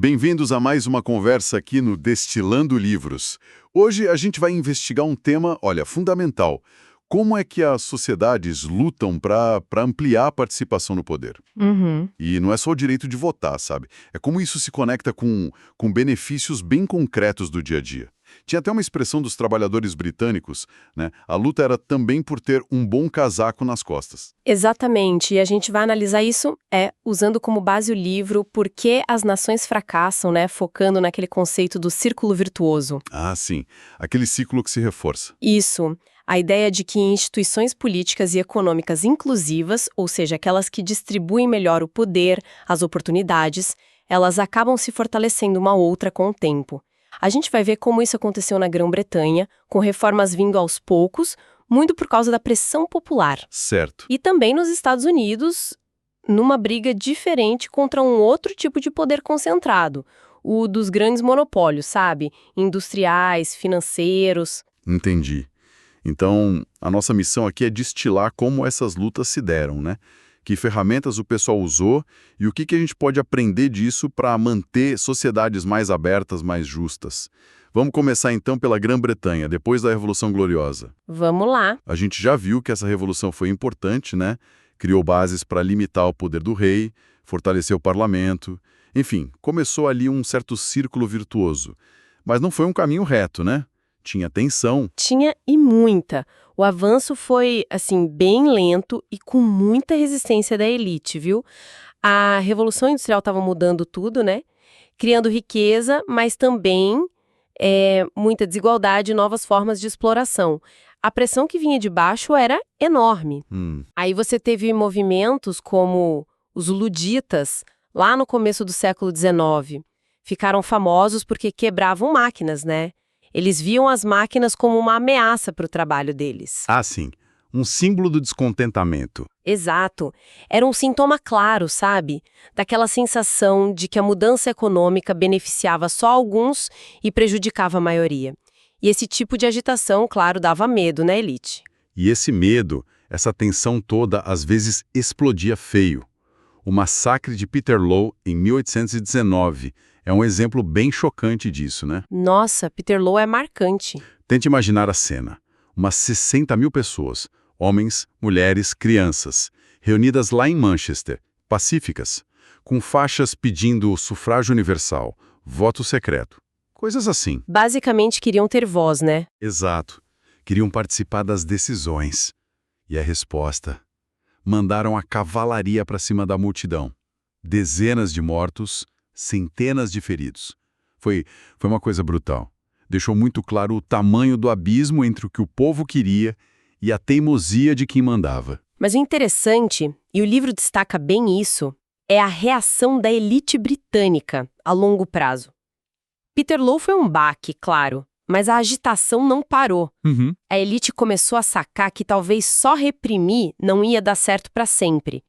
Bem-vindos a mais uma conversa aqui no Destilando Livros. Hoje a gente vai investigar um tema, olha, fundamental. Como é que as sociedades lutam para ampliar a participação no poder? Uhum. E não é só o direito de votar, sabe? É como isso se conecta com benefícios bem concretos do dia a dia. Tinha até uma expressão dos trabalhadores britânicos, né? A luta era também por ter um bom casaco nas costas. Exatamente, e a gente vai analisar isso usando como base o livro Por que as Nações Fracassam, né? Focando naquele conceito do círculo virtuoso. Ah, sim. Aquele ciclo que se reforça. Isso, a ideia de que instituições políticas e econômicas inclusivas, ou seja, aquelas que distribuem melhor o poder, as oportunidades, elas acabam se fortalecendo uma outra com o tempo. A gente vai ver como isso aconteceu na Grã-Bretanha, com reformas vindo aos poucos, muito por causa da pressão popular. Certo. E também nos Estados Unidos, numa briga diferente contra um outro tipo de poder concentrado, o dos grandes monopólios, sabe? Industriais, financeiros. Entendi. Então, a nossa missão aqui é destilar como essas lutas se deram, né? Que ferramentas o pessoal usou e o que a gente pode aprender disso para manter sociedades mais abertas, mais justas. Vamos começar então pela Grã-Bretanha, depois da Revolução Gloriosa. Vamos lá. A gente já viu que essa revolução foi importante, né? Criou bases para limitar o poder do rei, fortalecer o parlamento. Enfim, começou ali um certo círculo virtuoso. Mas não foi um caminho reto, né? Tinha tensão. Tinha e muita. O avanço foi, assim, bem lento e com muita resistência da elite, viu? A Revolução Industrial estava mudando tudo, né? Criando riqueza, mas também muita desigualdade e novas formas de exploração. A pressão que vinha de baixo era enorme. Aí você teve movimentos como os luditas, lá no começo do século XIX. Ficaram famosos porque quebravam máquinas, né? Eles viam as máquinas como uma ameaça para o trabalho deles. Ah, sim. Um símbolo do descontentamento. Exato. Era um sintoma claro, sabe? Daquela sensação de que a mudança econômica beneficiava só alguns e prejudicava a maioria. E esse tipo de agitação, claro, dava medo na elite. E esse medo, essa tensão toda, às vezes explodia feio. O massacre de Peterloo, em 1819, é um exemplo bem chocante disso, né? Nossa, Peterloo é marcante. Tente imaginar a cena. Umas 60 mil pessoas, homens, mulheres, crianças, reunidas lá em Manchester, pacíficas, com faixas pedindo sufrágio universal, voto secreto. Coisas assim. Basicamente queriam ter voz, né? Exato. Queriam participar das decisões. E a resposta? Mandaram a cavalaria para cima da multidão. Dezenas de mortos, centenas de feridos. Foi uma coisa brutal. Deixou muito claro o tamanho do abismo entre o que o povo queria e a teimosia de quem mandava. Mas o interessante, e o livro destaca bem isso, é a reação da elite britânica a longo prazo. Peterloo foi um baque, claro, mas a agitação não parou. A elite começou a sacar que talvez só reprimir não ia dar certo para sempre.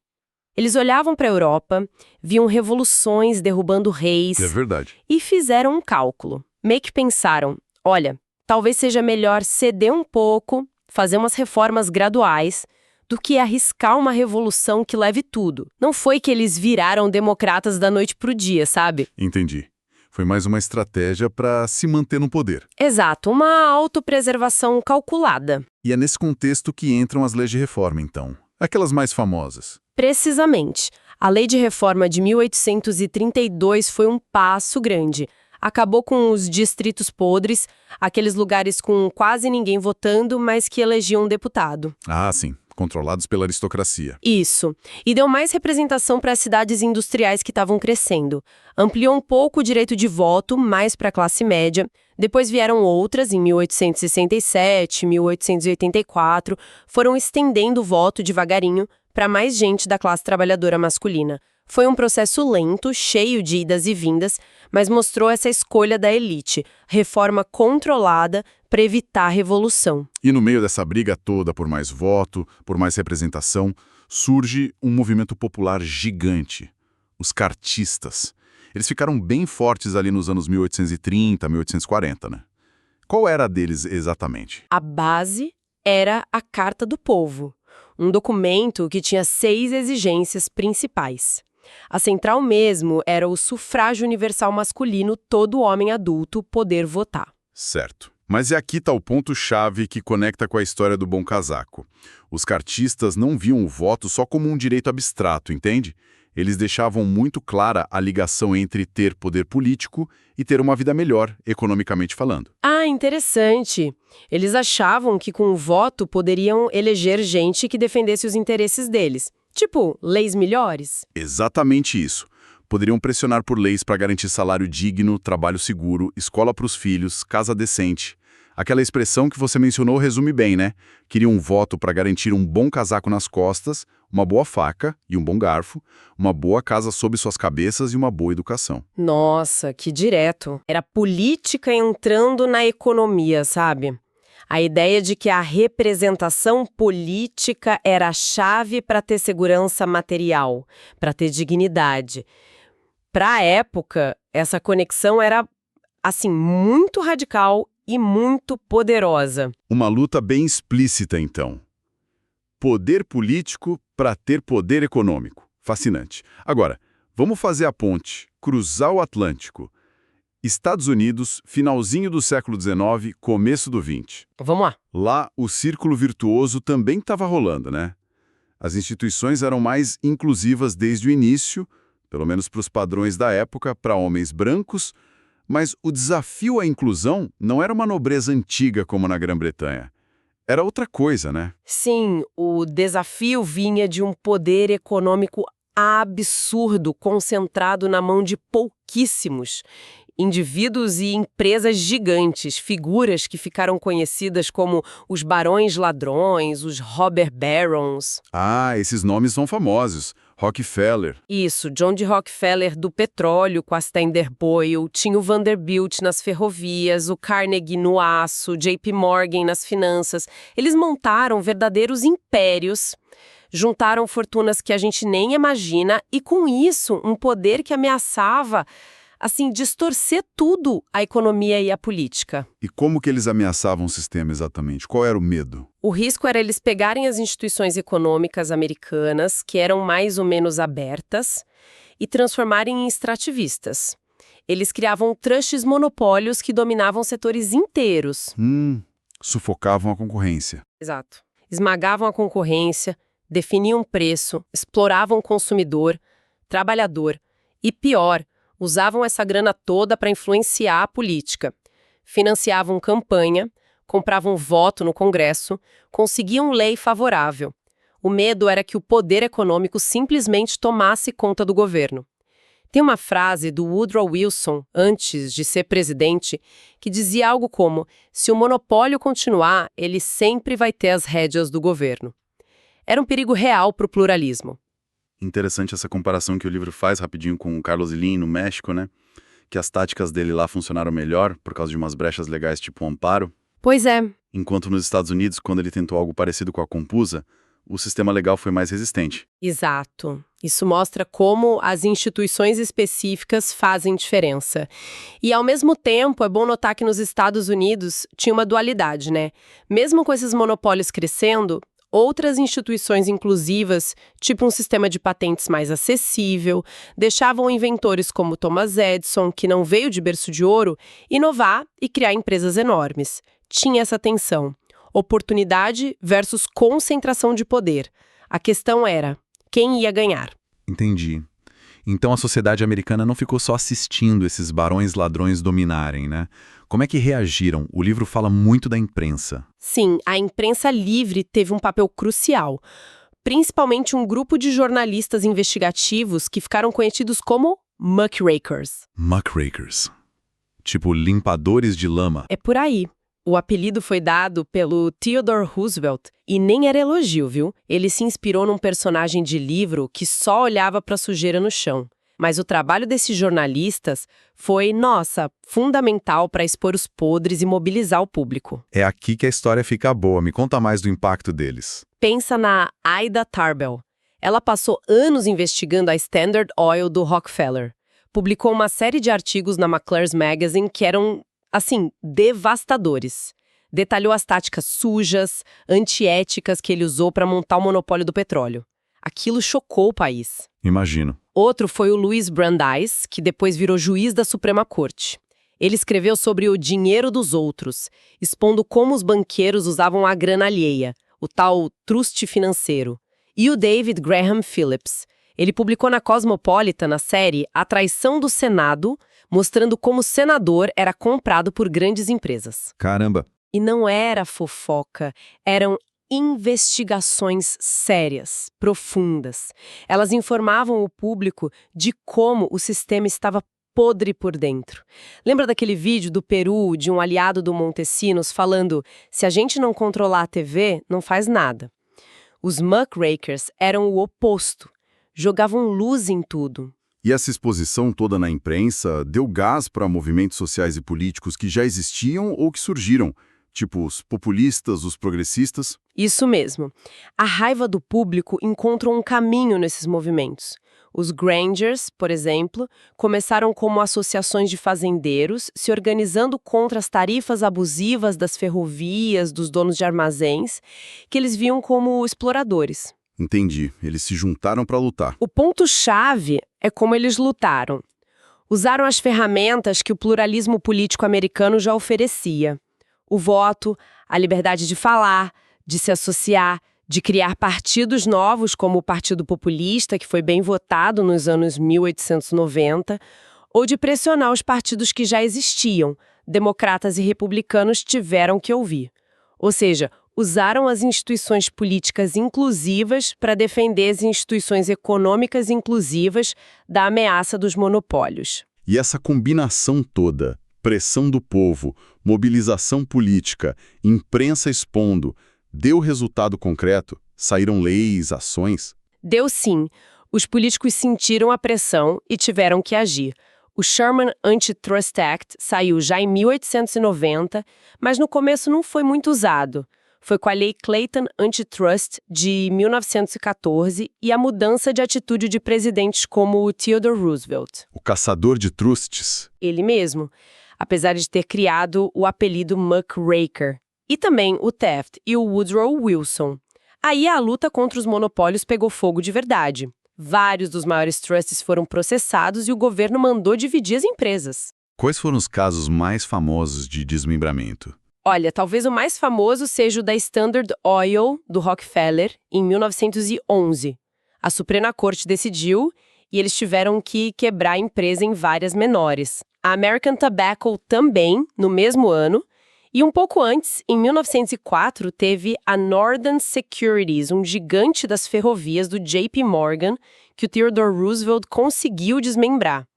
Eles olhavam para a Europa, viam revoluções derrubando reis. É verdade. E fizeram um cálculo. Meio que pensaram, olha, talvez seja melhor ceder um pouco, fazer umas reformas graduais, do que arriscar uma revolução que leve tudo. Não foi que eles viraram democratas da noite pro dia, sabe? Entendi. Foi mais uma estratégia para se manter no poder. Exato, uma autopreservação calculada. E é nesse contexto que entram as leis de reforma, então. Aquelas mais famosas. Precisamente. A Lei de Reforma de 1832 foi um passo grande. Acabou com os distritos podres, aqueles lugares com quase ninguém votando, mas que elegiam um deputado. Ah, sim. Controlados pela aristocracia. Isso. E deu mais representação para as cidades industriais que estavam crescendo. Ampliou um pouco o direito de voto, mais para a classe média. Depois vieram outras, em 1867, 1884, foram estendendo o voto devagarinho para mais gente da classe trabalhadora masculina. Foi um processo lento, cheio de idas e vindas, mas mostrou essa escolha da elite, reforma controlada para evitar a revolução. E no meio dessa briga toda por mais voto, por mais representação, surge um movimento popular gigante, os cartistas. Eles ficaram bem fortes ali nos anos 1830, 1840, né? Qual era a deles exatamente? A base era a Carta do Povo, um documento que tinha 6 exigências principais. A central mesmo era o sufrágio universal masculino, todo homem adulto poder votar. Certo. Mas aqui está o ponto-chave que conecta com a história do bom casaco. Os cartistas não viam o voto só como um direito abstrato, entende? Eles deixavam muito clara a ligação entre ter poder político e ter uma vida melhor, economicamente falando. Ah, interessante. Eles achavam que com o voto poderiam eleger gente que defendesse os interesses deles. Tipo, leis melhores? Exatamente isso. Poderiam pressionar por leis para garantir salário digno, trabalho seguro, escola para os filhos, casa decente. Aquela expressão que você mencionou resume bem, né? Queriam um voto para garantir um bom casaco nas costas, uma boa faca e um bom garfo, uma boa casa sob suas cabeças e uma boa educação. Nossa, que direto. Era política entrando na economia, sabe? A ideia de que a representação política era a chave para ter segurança material, para ter dignidade. Para a época, essa conexão era, assim, muito radical e muito poderosa. Uma luta bem explícita, então. Poder político para ter poder econômico. Fascinante. Agora, vamos fazer a ponte, cruzar o Atlântico. Estados Unidos, finalzinho do século XIX, começo do XX. Vamos lá. Lá, o círculo virtuoso também estava rolando, né? As instituições eram mais inclusivas desde o início, pelo menos para os padrões da época, para homens brancos, mas o desafio à inclusão não era uma nobreza antiga como na Grã-Bretanha. Era outra coisa, né? Sim, o desafio vinha de um poder econômico absurdo, concentrado na mão de pouquíssimos. Indivíduos e empresas gigantes, figuras que ficaram conhecidas como os barões ladrões, os robber barons. Ah, esses nomes são famosos. Rockefeller. Isso, John D. Rockefeller do petróleo com a Standard Oil, tinha o Vanderbilt nas ferrovias, o Carnegie no aço, JP Morgan nas finanças. Eles montaram verdadeiros impérios, juntaram fortunas que a gente nem imagina e, com isso, um poder que ameaçava, assim, distorcer tudo, a economia e a política. E como que eles ameaçavam o sistema exatamente? Qual era o medo? O risco era eles pegarem as instituições econômicas americanas, que eram mais ou menos abertas, e transformarem em extrativistas. Eles criavam trusts monopólios que dominavam setores inteiros. Sufocavam a concorrência. Exato. Esmagavam a concorrência, definiam preço, exploravam o consumidor, trabalhador e, pior, usavam essa grana toda para influenciar a política. Financiavam campanha, compravam voto no Congresso, conseguiam lei favorável. O medo era que o poder econômico simplesmente tomasse conta do governo. Tem uma frase do Woodrow Wilson, antes de ser presidente, que dizia algo como: se o monopólio continuar, ele sempre vai ter as rédeas do governo. Era um perigo real para o pluralismo. Interessante essa comparação que o livro faz rapidinho com o Carlos Slim no México, né? Que as táticas dele lá funcionaram melhor por causa de umas brechas legais tipo o amparo. Pois é. Enquanto nos Estados Unidos, quando ele tentou algo parecido com a Compusa, o sistema legal foi mais resistente. Exato. Isso mostra como as instituições específicas fazem diferença. E, ao mesmo tempo, é bom notar que nos Estados Unidos tinha uma dualidade, né? Mesmo com esses monopólios crescendo, outras instituições inclusivas, tipo um sistema de patentes mais acessível, deixavam inventores como Thomas Edison, que não veio de berço de ouro, inovar e criar empresas enormes. Tinha essa tensão. Oportunidade versus concentração de poder. A questão era, quem ia ganhar? Entendi. Então a sociedade americana não ficou só assistindo esses barões ladrões dominarem, né? Como é que reagiram? O livro fala muito da imprensa. Sim, a imprensa livre teve um papel crucial. Principalmente um grupo de jornalistas investigativos que ficaram conhecidos como muckrakers. Muckrakers. Tipo limpadores de lama. É por aí. O apelido foi dado pelo Theodore Roosevelt e nem era elogio, viu? Ele se inspirou num personagem de livro que só olhava para a sujeira no chão. Mas o trabalho desses jornalistas foi, nossa, fundamental para expor os podres e mobilizar o público. É aqui que a história fica boa. Me conta mais do impacto deles. Pensa na Ida Tarbell. Ela passou anos investigando a Standard Oil do Rockefeller. Publicou uma série de artigos na McClure's Magazine que eram, assim, devastadores. Detalhou as táticas sujas, antiéticas que ele usou para montar o monopólio do petróleo. Aquilo chocou o país. Imagino. Outro foi o Louis Brandeis, que depois virou juiz da Suprema Corte. Ele escreveu sobre o dinheiro dos outros, expondo como os banqueiros usavam a grana alheia, o tal truste financeiro. E o David Graham Phillips. Ele publicou na Cosmopolitan a série A Traição do Senado, mostrando como o senador era comprado por grandes empresas. Caramba! E não era fofoca, eram investigações sérias, profundas. Elas informavam o público de como o sistema estava podre por dentro. Lembra daquele vídeo do Peru, de um aliado do Montesinos, falando: se a gente não controlar a TV, não faz nada. Os muckrakers eram o oposto. Jogavam luz em tudo. E essa exposição toda na imprensa deu gás para movimentos sociais e políticos que já existiam ou que surgiram, tipo os populistas, os progressistas. Isso mesmo. A raiva do público encontra um caminho nesses movimentos. Os Grangers, por exemplo, começaram como associações de fazendeiros, se organizando contra as tarifas abusivas das ferrovias, dos donos de armazéns, que eles viam como exploradores. Entendi. Eles se juntaram para lutar. O ponto-chave é como eles lutaram. Usaram as ferramentas que o pluralismo político americano já oferecia. O voto, a liberdade de falar, de se associar, de criar partidos novos como o Partido Populista, que foi bem votado nos anos 1890, ou de pressionar os partidos que já existiam. Democratas e republicanos tiveram que ouvir. Ou seja, usaram as instituições políticas inclusivas para defender as instituições econômicas inclusivas da ameaça dos monopólios. E essa combinação toda, pressão do povo, mobilização política, imprensa expondo, deu resultado concreto? Saíram leis, ações? Deu sim. Os políticos sentiram a pressão e tiveram que agir. O Sherman Antitrust Act saiu já em 1890, mas no começo não foi muito usado. Foi com a Lei Clayton Antitrust de 1914 e a mudança de atitude de presidentes como o Theodore Roosevelt. O caçador de trusts. Ele mesmo, apesar de ter criado o apelido muckraker. E também o Taft e o Woodrow Wilson. Aí a luta contra os monopólios pegou fogo de verdade. Vários dos maiores trusts foram processados e o governo mandou dividir as empresas. Quais foram os casos mais famosos de desmembramento? Olha, talvez o mais famoso seja o da Standard Oil, do Rockefeller, em 1911. A Suprema Corte decidiu e eles tiveram que quebrar a empresa em várias menores. A American Tobacco também, no mesmo ano. E um pouco antes, em 1904, teve a Northern Securities, um gigante das ferrovias do JP Morgan, que o Theodore Roosevelt conseguiu desmembrar.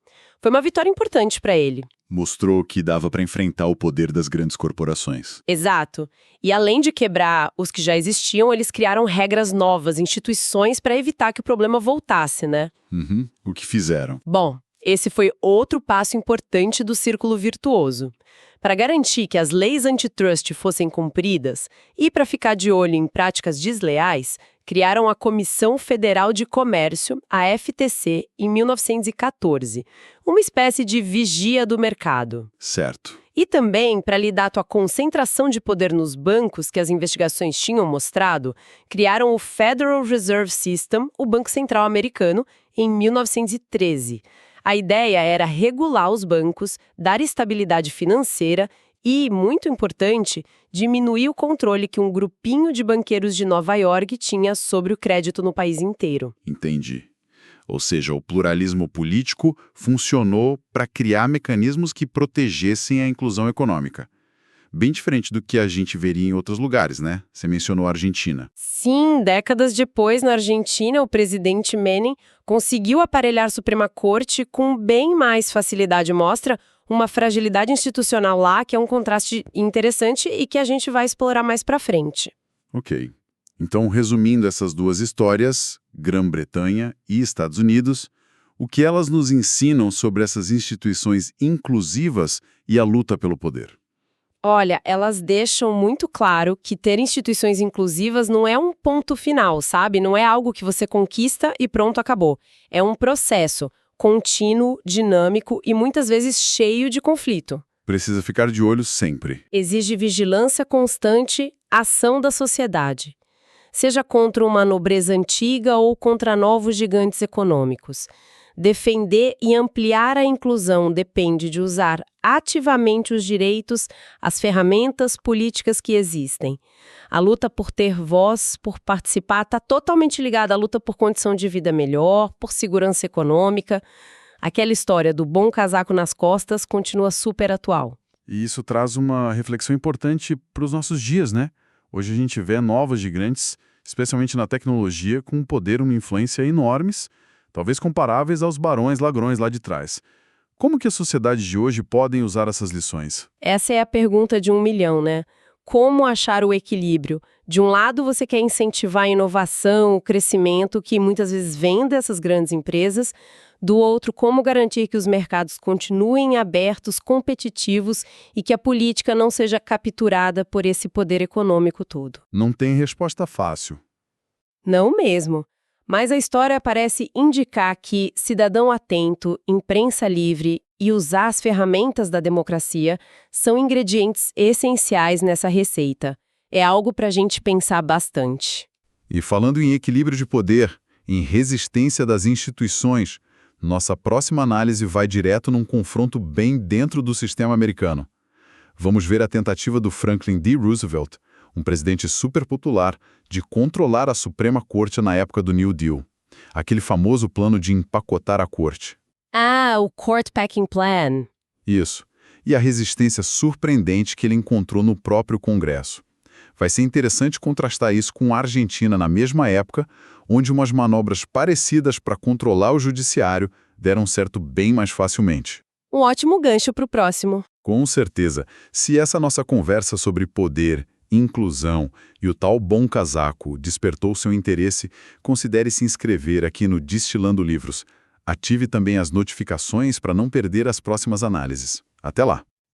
Foi uma vitória importante para ele. Mostrou que dava para enfrentar o poder das grandes corporações. Exato. E além de quebrar os que já existiam, eles criaram regras novas, instituições para evitar que o problema voltasse, né? O que fizeram? Bom, esse foi outro passo importante do círculo virtuoso. Para garantir que as leis antitrust fossem cumpridas e para ficar de olho em práticas desleais, criaram a Comissão Federal de Comércio, a FTC, em 1914, uma espécie de vigia do mercado. Certo. E também, para lidar com a concentração de poder nos bancos que as investigações tinham mostrado, criaram o Federal Reserve System, o Banco Central Americano, em 1913. A ideia era regular os bancos, dar estabilidade financeira e, muito importante, diminuir o controle que um grupinho de banqueiros de Nova York tinha sobre o crédito no país inteiro. Entendi. Ou seja, o pluralismo político funcionou para criar mecanismos que protegessem a inclusão econômica. Bem diferente do que a gente veria em outros lugares, né? Você mencionou a Argentina. Sim, décadas depois, na Argentina, o presidente Menem conseguiu aparelhar a Suprema Corte com bem mais facilidade. Mostra uma fragilidade institucional lá, que é um contraste interessante e que a gente vai explorar mais para frente. Ok. Então, resumindo essas duas histórias, Grã-Bretanha e Estados Unidos, o que elas nos ensinam sobre essas instituições inclusivas e a luta pelo poder? Olha, elas deixam muito claro que ter instituições inclusivas não é um ponto final, sabe? Não é algo que você conquista e pronto, acabou. É um processo contínuo, dinâmico e muitas vezes cheio de conflito. Precisa ficar de olho sempre. Exige vigilância constante, ação da sociedade. seja contra uma nobreza antiga ou contra novos gigantes econômicos. Defender e ampliar a inclusão depende de usar ativamente os direitos, as ferramentas políticas que existem. A luta por ter voz, por participar, está totalmente ligada à luta por condição de vida melhor, por segurança econômica. Aquela história do bom casaco nas costas continua super atual. E isso traz uma reflexão importante para os nossos dias, né? Hoje a gente vê novos gigantes, especialmente na tecnologia, com um poder e uma influência enormes, talvez comparáveis aos barões ladrões lá de trás. Como que a sociedade de hoje podem usar essas lições? Essa é a pergunta de 1 milhão, né? Como achar o equilíbrio? De um lado, você quer incentivar a inovação, o crescimento, que muitas vezes vem dessas grandes empresas. Do outro, como garantir que os mercados continuem abertos, competitivos e que a política não seja capturada por esse poder econômico todo. Não tem resposta fácil. Não mesmo. Mas a história parece indicar que cidadão atento, imprensa livre e usar as ferramentas da democracia são ingredientes essenciais nessa receita. É algo para a gente pensar bastante. E falando em equilíbrio de poder, em resistência das instituições, nossa próxima análise vai direto num confronto bem dentro do sistema americano. Vamos ver a tentativa do Franklin D. Roosevelt, um presidente superpopular, de controlar a Suprema Corte na época do New Deal. Aquele famoso plano de empacotar a corte. Ah, o Court Packing Plan. Isso. E a resistência surpreendente que ele encontrou no próprio Congresso. Vai ser interessante contrastar isso com a Argentina na mesma época, onde umas manobras parecidas para controlar o judiciário deram certo bem mais facilmente. Um ótimo gancho para o próximo. Com certeza, se essa nossa conversa sobre poder, inclusão e o tal bom casaco despertou seu interesse, considere se inscrever aqui no Destilando Livros. Ative também as notificações para não perder as próximas análises. Até lá!